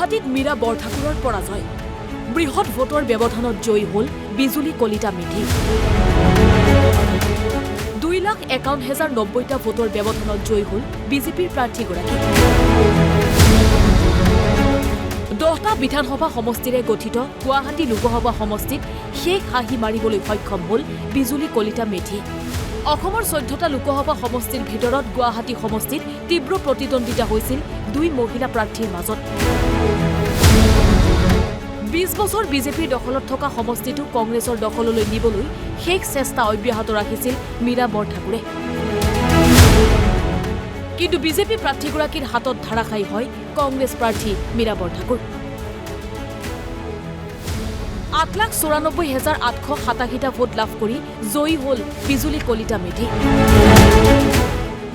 গুৱাহাটীত মীৰা বৰঠাকুৰৰ পৰাজয় বৃহৎ ভোটৰ ব্যৱধানত জয়ী হ'ল বিজুলী কলিতা মেধি 2,51,090টা ভোটৰ ব্যৱধানত জয়ী হ'ল বিজেপিৰ প্ৰাৰ্থীগৰাকী 10টা বিধানসভা সমষ্টিৰে গঠিত গুৱাহাটী লোকসভা সমষ্টিত শেষ হাঁহি মাৰিবলৈ সক্ষম হ'ল বিজুলী কলিতা মেধি অসমৰ 14টা লোকসভা সমষ্টিৰ ভিতৰত গুৱাহাটী সমষ্টিত তীব্ৰ প্ৰতিদ্বন্দ্বিতা হৈছিল দুই মহিলা প্ৰাৰ্থীৰ মাজত 20 বছৰ বিজেপিৰ দখলত থকা সমষ্টিটো কংগ্ৰেছৰ দখললৈ নিবলৈ শেষ চেষ্টা অব্যাহত ৰাখিছিল মীৰা বৰঠাকুৰে কিন্তু বিজেপি প্ৰাৰ্থীগৰাকীৰ হাতত ধাৰাখাই হয় কংগ্ৰেছ প্ৰাৰ্থী মীৰা বৰঠাকুৰ 8,94,887টা ভোট লাভ কৰি জয়ী হ'ল বিজুলী কলিতা মেধি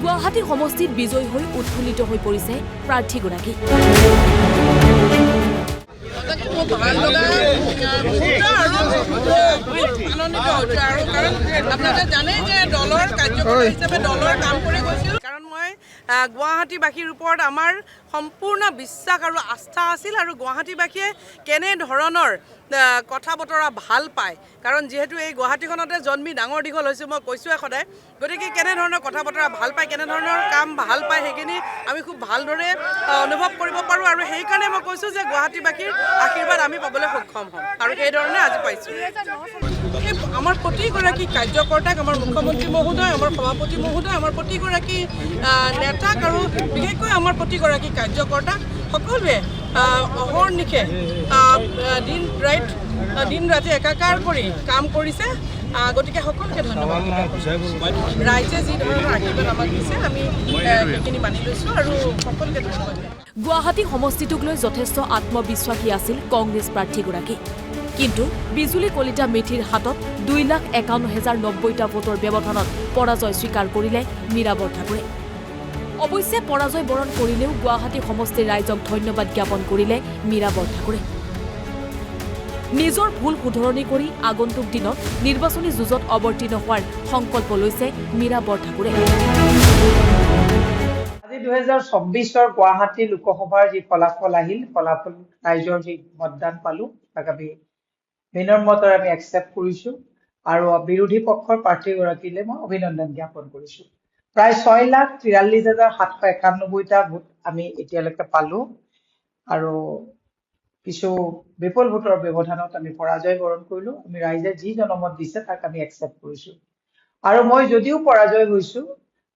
গুৱাহাটী সমষ্টিত বিজয়ী হৈ উৎফুল্লিত হৈ পৰিছে প্ৰাৰ্থীগৰাকী আপোনালোকে জানে যে দলৰ কাৰ্যকৰ্তা হিচাপে দলৰ কাম কৰি গৈছিল কাৰণ মই গুৱাহাটীবাসীৰ ওপৰত আমাৰ সম্পূৰ্ণ বিশ্বাস আৰু আস্থা আছিল আৰু গুৱাহাটীবাসীয়ে কেনেধৰণৰ কথা বতৰা ভাল পায় কাৰণ যিহেতু এই গুৱাহাটীখনতে জন্মি ডাঙৰ দীঘল হৈছোঁ মই কৈছোঁৱে সদায় গতিকে কেনেধৰণৰ কথা বতৰা ভাল পায় কেনেধৰণৰ কাম ভাল পায় সেইখিনি আমি খুব ভালদৰে অনুভৱ কৰিব পাৰোঁ আৰু সেইকাৰণে মই কৈছোঁ যে গুৱাহাটীবাসীৰ আশীৰ্বাদ আমি পাবলৈ সক্ষম হ'ম আৰু সেইধৰণে আজি পাইছোঁ আমাৰ প্ৰতিগৰাকী কাৰ্যকৰ্তাক আমাৰ মুখ্যমন্ত্ৰী মহোদয় আমাৰ সভাপতি মহোদয় আমাৰ প্ৰতিগৰাকী নেতাক আৰু বিশেষকৈ আমাৰ প্ৰতিগৰাকী কাৰ্যকৰ্তাক সকলোৱে অহৰ্নিশে দিন ৰাতি একাকাৰ কৰি কাম কৰিছে গতিকে সকলোকে ধন্যবাদ ৰাইজে যি ধৰণৰ আশীৰ্বাদ আমাক দিছে আমি সেইখিনি মানি লৈছোঁ আৰু সকলোকে ধন্যবাদ গুৱাহাটী সমষ্টিটোক লৈ যথেষ্ট আত্মবিশ্বাসী আছিল কংগ্ৰেছ প্ৰাৰ্থীগৰাকী কিন্তু বিজুলী কলিতা মেধিৰ হাতত 2,51,090টা ভোটৰ ব্যৱধানত পৰাজয় স্বীকাৰ কৰিলে মীৰা বৰঠাকুৰে অৱশ্যে পৰাজয় বৰণ কৰিলেও গুৱাহাটী সমষ্টিৰ ৰাইজক ধন্যবাদ জ্ঞাপন কৰিলে মীৰা বৰঠাকুৰে নিজৰ ভুল শুধৰণি কৰি আগন্তুক দিনত নিৰ্বাচনী যুঁজত অৱতীৰ্ণ হোৱাৰ সংকল্প লৈছে মীৰা বৰঠাকুৰে আজি 2024 গুৱাহাটী লোকসভাৰ যি ফলাফল আহিল ফলাফল ৰাইজৰ যি মতদান পালো তাক আমি বিনম্ৰতাৰে আমি একচেপ্ট কৰিছোঁ আৰু বিৰোধী পক্ষৰ প্ৰাৰ্থীগৰাকীলৈ মই অভিনন্দন জ্ঞাপন কৰিছোঁ প্ৰায় 6,43,791টা ভোট আমি এতিয়ালৈকে পালো আৰু কিছু বিপুল ভোটৰ ব্যৱধানত আমি পৰাজয় বৰণ কৰিলোঁ আমি ৰাইজে যি জনমত দিছে তাক আমি একচেপ্ট কৰিছোঁ আৰু মই যদিও পৰাজয় হৈছোঁ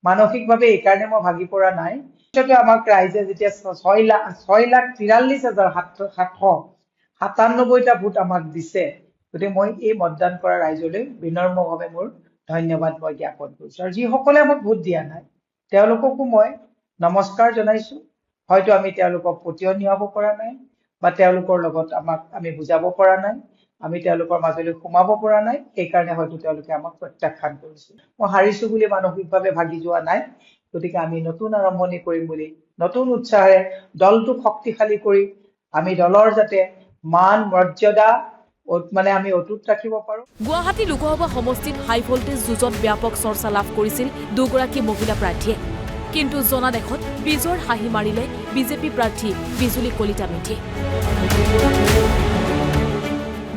মানসিকভাৱে এইকাৰণে মই ভাগি পৰা নাই আমাক ৰাইজে যেতিয়া 6,43,797টা ভোট আমাক দিছে গতিকে মই এই মতদান কৰা ৰাইজলৈ বিনম্ৰভাৱে মোৰ ধন্যবাদ মই জ্ঞাপন কৰিছোঁ আৰু যিসকলে আমাক ভোট দিয়া নাই তেওঁলোককো মই নমস্কাৰ জনাইছোঁ হয়তো আমি তেওঁলোকক পতিয়ন নিয়াব পৰা নাই বা তেওঁলোকৰ লগত আমি বুজাব পৰা নাই আমি তেওঁলোকৰ মাজলৈ সোমাব পৰা নাই সেইকাৰণে হয়তো তেওঁলোকে আমাক প্ৰত্যাখ্যান কৰিছে মই হাৰিছোঁ বুলি মানসিকভাৱে ভাগি যোৱা নাই গতিকে আমি নতুন আৰম্ভণি কৰিম বুলি নতুন উৎসাহেৰে দলটোক শক্তিশালী কৰি আমি দলৰ যাতে মান মৰ্যাদা আমি অটুট ৰাখিব পাৰোঁ গুৱাহাটী লোকসভা সমষ্টিত হাই ভোল্টেজ যুঁজত ব্যাপক চৰ্চা লাভ কৰিছিল দুগৰাকী মহিলা প্ৰাৰ্থীয়ে কিন্তু জনাদেশত বিজয়ৰ হাঁহি মাৰিলে বিজেপি প্ৰাৰ্থী বিজুলী কলিতা মেধি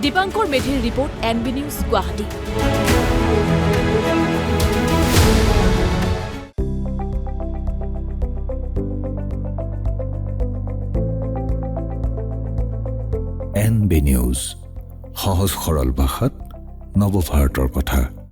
দীপাংকৰ মেধিৰ report NB news Guwahati NB news সহজ সৰল ভাষাত নৱভাৰতৰ কথা